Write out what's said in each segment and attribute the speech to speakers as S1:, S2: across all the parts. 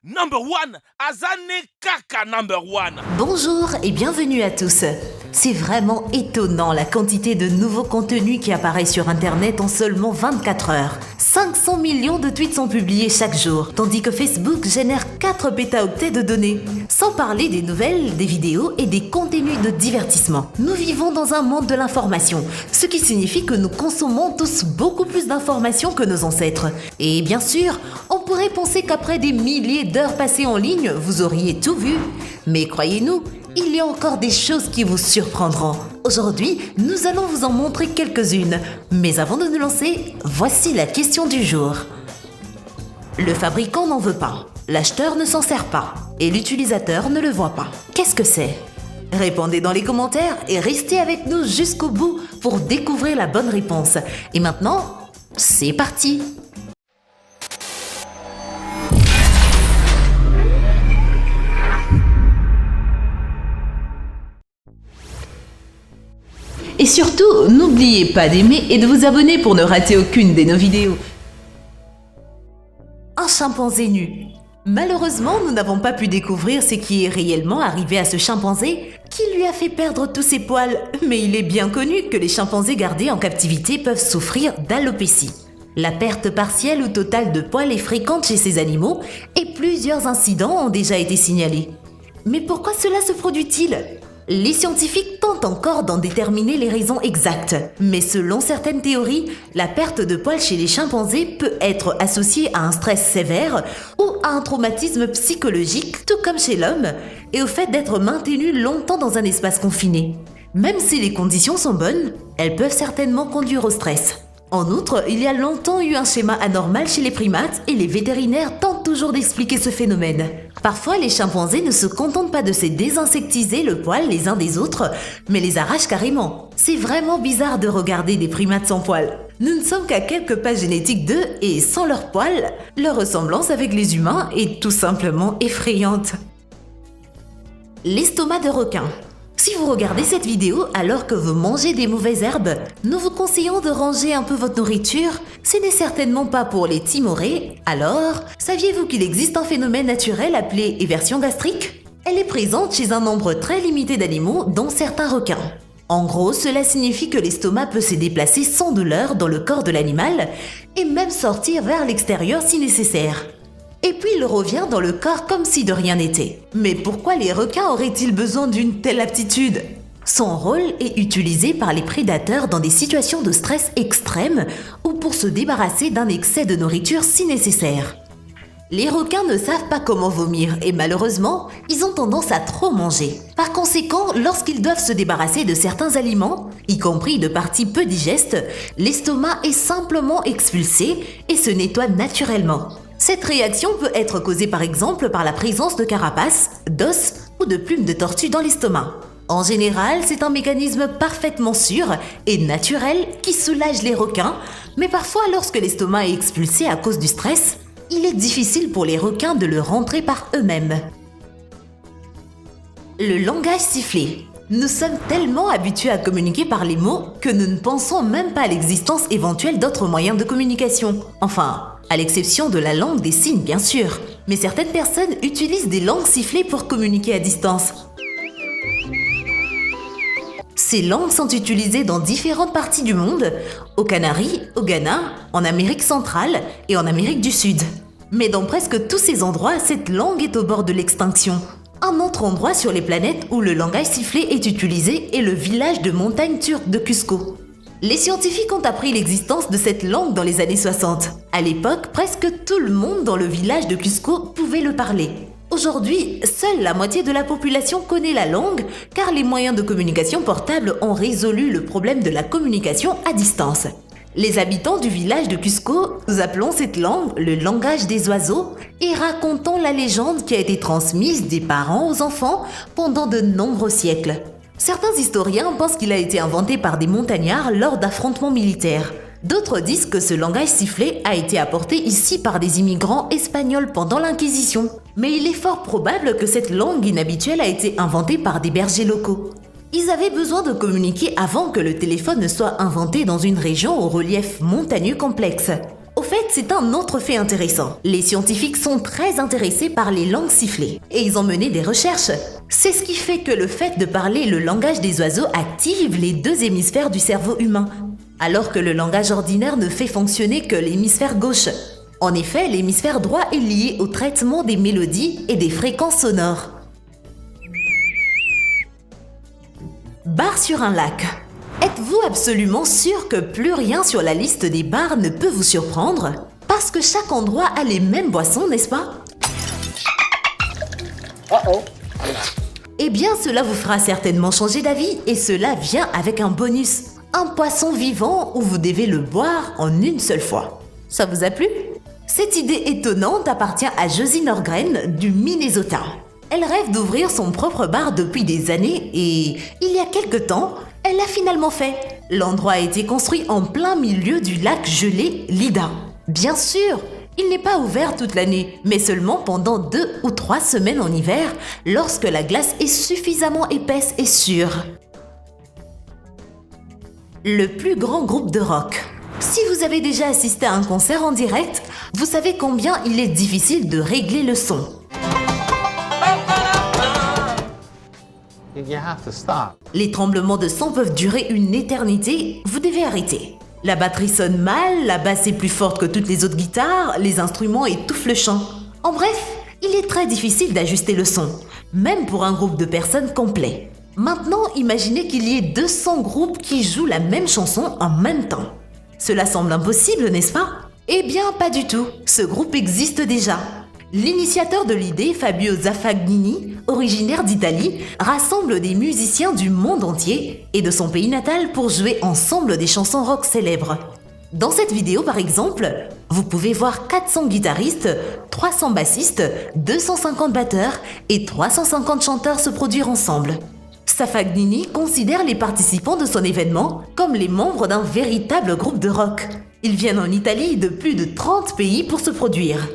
S1: Number one, Azane Kaka number one.
S2: Bonjour et bienvenue à tous. C'est vraiment étonnant la quantité de nouveaux contenus qui apparaissent sur Internet en seulement 24 heures. 500 millions de tweets sont publiés chaque jour, tandis que Facebook génère 4 pétaoctets de données. Sans parler des nouvelles, des vidéos et des contenus de divertissement. Nous vivons dans un monde de l'information, ce qui signifie que nous consommons tous beaucoup plus d'informations que nos ancêtres. Et bien sûr, on pourrait penser qu'après des milliers d'heures passées en ligne, vous auriez tout vu. Mais croyez-nous, il y a encore des choses qui vous surprendront. Aujourd'hui, nous allons vous en montrer quelques-unes. Mais avant de nous lancer, voici la question du jour. Le fabricant n'en veut pas, l'acheteur ne s'en sert pas et l'utilisateur ne le voit pas. Qu'est-ce que c'est ? Répondez dans les commentaires et restez avec nous jusqu'au bout pour découvrir la bonne réponse. Et maintenant, c'est parti ! Et surtout, n'oubliez pas d'aimer et de vous abonner pour ne rater aucune de nos vidéos. Un chimpanzé nu. Malheureusement, nous n'avons pas pu découvrir ce qui est réellement arrivé à ce chimpanzé qui lui a fait perdre tous ses poils. Mais il est bien connu que les chimpanzés gardés en captivité peuvent souffrir d'alopécie. La perte partielle ou totale de poils est fréquente chez ces animaux et plusieurs incidents ont déjà été signalés. Mais pourquoi cela se produit-il ? Les scientifiques tentent encore d'en déterminer les raisons exactes, mais selon certaines théories, la perte de poils chez les chimpanzés peut être associée à un stress sévère ou à un traumatisme psychologique, tout comme chez l'homme, et au fait d'être maintenu longtemps dans un espace confiné. Même si les conditions sont bonnes, elles peuvent certainement conduire au stress. En outre, il y a longtemps eu un schéma anormal chez les primates et les vétérinaires tentent toujours d'expliquer ce phénomène. Parfois, les chimpanzés ne se contentent pas de se désinsectiser le poil les uns des autres, mais les arrachent carrément. C'est vraiment bizarre de regarder des primates sans poils. Nous ne sommes qu'à quelques pas génétiques d'eux et sans leurs poils, leur ressemblance avec les humains est tout simplement effrayante. L'estomac de requin. Si vous regardez cette vidéo alors que vous mangez des mauvaises herbes, nous vous conseillons de ranger un peu votre nourriture. Ce n'est certainement pas pour les timorer. Alors, saviez-vous qu'il existe un phénomène naturel appelé éversion gastrique ? Elle est présente chez un nombre très limité d'animaux, dont certains requins. En gros, cela signifie que l'estomac peut se déplacer sans douleur dans le corps de l'animal et même sortir vers l'extérieur si nécessaire. Et puis il revient dans le corps comme si de rien n'était. Mais pourquoi les requins auraient-ils besoin d'une telle aptitude ? Son rôle est utilisé par les prédateurs dans des situations de stress extrême ou pour se débarrasser d'un excès de nourriture si nécessaire. Les requins ne savent pas comment vomir et malheureusement, ils ont tendance à trop manger. Par conséquent, lorsqu'ils doivent se débarrasser de certains aliments, y compris de parties peu digestes, l'estomac est simplement expulsé et se nettoie naturellement. Cette réaction peut être causée par exemple par la présence de carapaces, d'os ou de plumes de tortue dans l'estomac. En général, c'est un mécanisme parfaitement sûr et naturel qui soulage les requins, mais parfois lorsque l'estomac est expulsé à cause du stress, il est difficile pour les requins de le rentrer par eux-mêmes. Le langage sifflé. Nous sommes tellement habitués à communiquer par les mots que nous ne pensons même pas à l'existence éventuelle d'autres moyens de communication. Enfin, à l'exception de la langue des signes bien sûr. Mais certaines personnes utilisent des langues sifflées pour communiquer à distance. Ces langues sont utilisées dans différentes parties du monde, aux Canaries, au Ghana, en Amérique centrale et en Amérique du Sud. Mais dans presque tous ces endroits, cette langue est au bord de l'extinction. Un autre endroit sur les planètes où le langage sifflé est utilisé est le village de montagne turque de Cusco. Les scientifiques ont appris l'existence de cette langue dans les années 60. À l'époque, presque tout le monde dans le village de Cusco pouvait le parler. Aujourd'hui, seule la moitié de la population connaît la langue car les moyens de communication portables ont résolu le problème de la communication à distance. Les habitants du village de Cusco, nous appelons cette langue le langage des oiseaux et racontons la légende qui a été transmise des parents aux enfants pendant de nombreux siècles. Certains historiens pensent qu'il a été inventé par des montagnards lors d'affrontements militaires. D'autres disent que ce langage sifflé a été apporté ici par des immigrants espagnols pendant l'Inquisition. Mais il est fort probable que cette langue inhabituelle a été inventée par des bergers locaux. Ils avaient besoin de communiquer avant que le téléphone ne soit inventé dans une région au relief montagneux complexe. Au fait, fait, c'est un autre fait intéressant. Les scientifiques sont très intéressés par les langues sifflées et ils ont mené des recherches. C'est ce qui fait que le fait de parler le langage des oiseaux active les deux hémisphères du cerveau humain, alors que le langage ordinaire ne fait fonctionner que l'hémisphère gauche. En effet, l'hémisphère droit est lié au traitement des mélodies et des fréquences sonores. Bar sur un lac. Êtes-vous absolument sûr que plus rien sur la liste des bars ne peut vous surprendre? Parce que chaque endroit a les mêmes boissons, n'est-ce pas? Eh bien, cela vous fera certainement changer d'avis et cela vient avec un bonus. Un poisson vivant où vous devez le boire en une seule fois. Ça vous a plu? Cette idée étonnante appartient à Josie Norgren du Minnesota. Elle rêve d'ouvrir son propre bar depuis des années et, il y a quelque temps, elle l'a finalement fait. L'endroit a été construit en plein milieu du lac gelé Lida. Bien sûr, il n'est pas ouvert toute l'année, mais seulement pendant 2 ou 3 semaines en hiver, lorsque la glace est suffisamment épaisse et sûre. Le plus grand groupe de rock. Si vous avez déjà assisté à un concert en direct, vous savez combien il est difficile de régler le son.
S3: You have to stop.
S2: Les tremblements de son peuvent durer une éternité, vous devez arrêter. La batterie sonne mal, la basse est plus forte que toutes les autres guitares, les instruments étouffent le chant. En bref, il est très difficile d'ajuster le son, même pour un groupe de personnes complet. Maintenant, imaginez qu'il y ait 200 groupes qui jouent la même chanson en même temps. Cela semble impossible, n'est-ce pas? Eh bien, pas du tout. Ce groupe existe déjà. L'initiateur de l'idée, Fabio Zaffagnini, originaire d'Italie, rassemble des musiciens du monde entier et de son pays natal pour jouer ensemble des chansons rock célèbres. Dans cette vidéo, par exemple, vous pouvez voir 400 guitaristes, 300 bassistes, 250 batteurs et 350 chanteurs se produire ensemble. Zaffagnini considère les participants de son événement comme les membres d'un véritable groupe de rock. Ils viennent en Italie de plus de 30 pays pour se produire.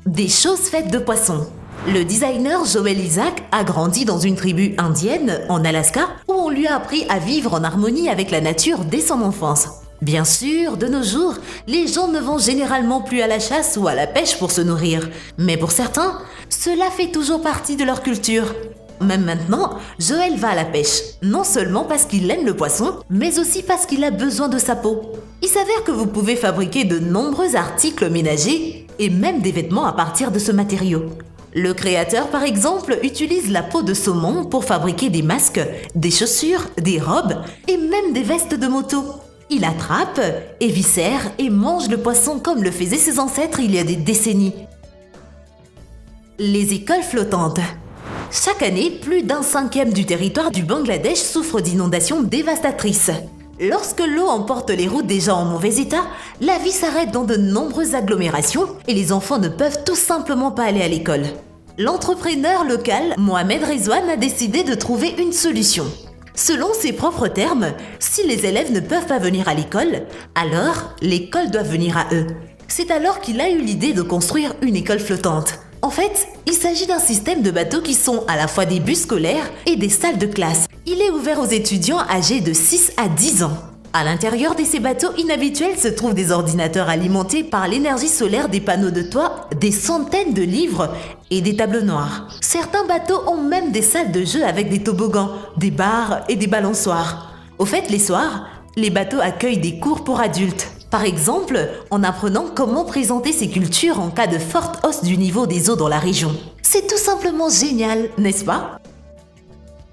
S2: Des choses faites de poissons. Le designer Joel Isaac a grandi dans une tribu indienne, en Alaska, où on lui a appris à vivre en harmonie avec la nature dès son enfance. Bien sûr, de nos jours, les gens ne vont généralement plus à la chasse ou à la pêche pour se nourrir. Mais pour certains, cela fait toujours partie de leur culture. Même maintenant, Joel va à la pêche, non seulement parce qu'il aime le poisson, mais aussi parce qu'il a besoin de sa peau. Il s'avère que vous pouvez fabriquer de nombreux articles ménagers et même des vêtements à partir de ce matériau. Le créateur, par exemple, utilise la peau de saumon pour fabriquer des masques, des chaussures, des robes et même des vestes de moto. Il attrape, éviscère et mange le poisson comme le faisaient ses ancêtres il y a des décennies. Les écoles flottantes. Chaque année, plus d'un cinquième du territoire du Bangladesh souffre d'inondations dévastatrices. Lorsque l'eau emporte les routes des gens en mauvais état, la vie s'arrête dans de nombreuses agglomérations et les enfants ne peuvent tout simplement pas aller à l'école. L'entrepreneur local, Mohamed Rezwan, a décidé de trouver une solution. Selon ses propres termes, si les élèves ne peuvent pas venir à l'école, alors l'école doit venir à eux. C'est alors qu'il a eu l'idée de construire une école flottante. En fait, il s'agit d'un système de bateaux qui sont à la fois des bus scolaires et des salles de classe. Il est ouvert aux étudiants âgés de 6 à 10 ans. À l'intérieur de ces bateaux inhabituels se trouvent des ordinateurs alimentés par l'énergie solaire des panneaux de toit, des centaines de livres et des tableaux noirs. Certains bateaux ont même des salles de jeu avec des toboggans, des bars et des balançoires. Au fait, les soirs, les bateaux accueillent des cours pour adultes. Par exemple, en apprenant comment présenter ces cultures en cas de forte hausse du niveau des eaux dans la région. C'est tout simplement génial, n'est-ce pas?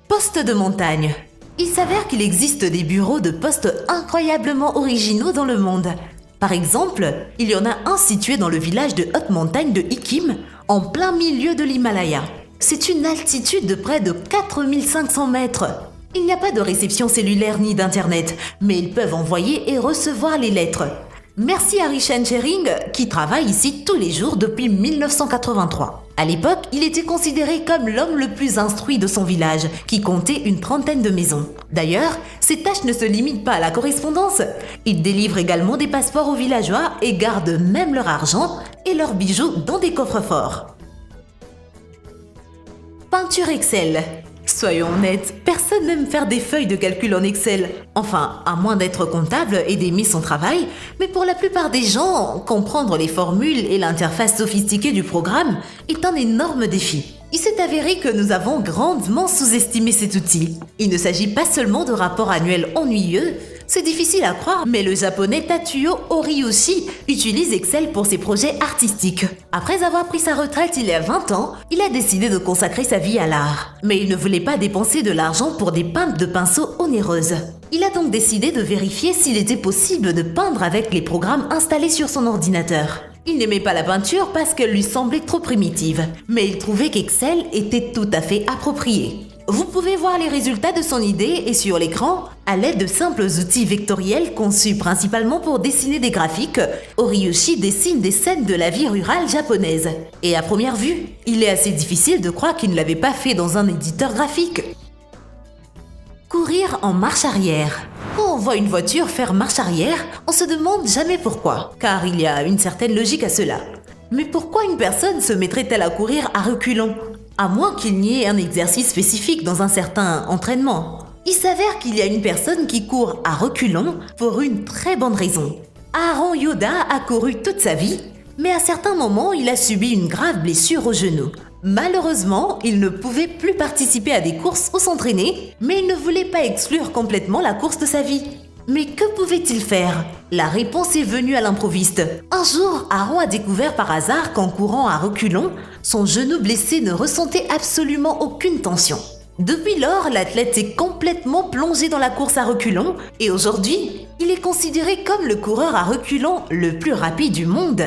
S2: Poste de montagne. Il s'avère qu'il existe des bureaux de poste incroyablement originaux dans le monde. Par exemple, il y en a un situé dans le village de haute montagne de Hikim, en plein milieu de l'Himalaya. C'est une altitude de près de 4500 mètres. Il n'y a pas de réception cellulaire ni d'internet, mais ils peuvent envoyer et recevoir les lettres. Merci à Rishan Shering qui travaille ici tous les jours depuis 1983. À l'époque, il était considéré comme l'homme le plus instruit de son village, qui comptait une trentaine de maisons. D'ailleurs, ses tâches ne se limitent pas à la correspondance. Il délivre également des passeports aux villageois et garde même leur argent et leurs bijoux dans des coffres-forts. Peinture Excel. Soyons honnêtes, personne n'aime faire des feuilles de calcul en Excel. Enfin, à moins d'être comptable et d'aimer son travail, mais pour la plupart des gens, comprendre les formules et l'interface sophistiquée du programme est un énorme défi. Il s'est avéré que nous avons grandement sous-estimé cet outil. Il ne s'agit pas seulement de rapports annuels ennuyeux, c'est difficile à croire, mais le japonais Tatsuo Horiyoshi utilise Excel pour ses projets artistiques. Après avoir pris sa retraite il y a 20 ans, il a décidé de consacrer sa vie à l'art. Mais il ne voulait pas dépenser de l'argent pour des peintes de pinceaux onéreuses. Il a donc décidé de vérifier s'il était possible de peindre avec les programmes installés sur son ordinateur. Il n'aimait pas la peinture parce qu'elle lui semblait trop primitive, mais il trouvait qu'Excel était tout à fait approprié. Vous pouvez voir les résultats de son idée et sur l'écran, à l'aide de simples outils vectoriels conçus principalement pour dessiner des graphiques, Horiyoshi dessine des scènes de la vie rurale japonaise. Et à première vue, il est assez difficile de croire qu'il ne l'avait pas fait dans un éditeur graphique. Courir en marche arrière. Quand on voit une voiture faire marche arrière, on se demande jamais pourquoi, car il y a une certaine logique à cela. Mais pourquoi une personne se mettrait-elle à courir à reculons ? À moins qu'il n'y ait un exercice spécifique dans un certain entraînement. Il s'avère qu'il y a une personne qui court à reculons pour une très bonne raison. Aaron Yoda a couru toute sa vie, mais à certains moments, il a subi une grave blessure au genou. Malheureusement, il ne pouvait plus participer à des courses ou s'entraîner, mais il ne voulait pas exclure complètement la course de sa vie. Mais que pouvait-il faire ? La réponse est venue à l'improviste. Un jour, Aaron a découvert par hasard qu'en courant à reculons, son genou blessé ne ressentait absolument aucune tension. Depuis lors, l'athlète est complètement plongé dans la course à reculons et aujourd'hui, il est considéré comme le coureur à reculons le plus rapide du monde.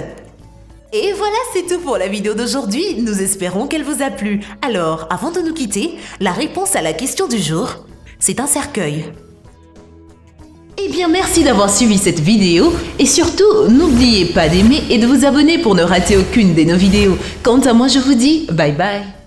S2: Et voilà, c'est tout pour la vidéo d'aujourd'hui. Nous espérons qu'elle vous a plu. Alors, avant de nous quitter, la réponse à la question du jour, c'est un cercueil. Eh bien, merci d'avoir suivi cette vidéo et surtout, n'oubliez pas d'aimer et de vous abonner pour ne rater aucune de nos vidéos. Quant à moi, je vous dis bye bye.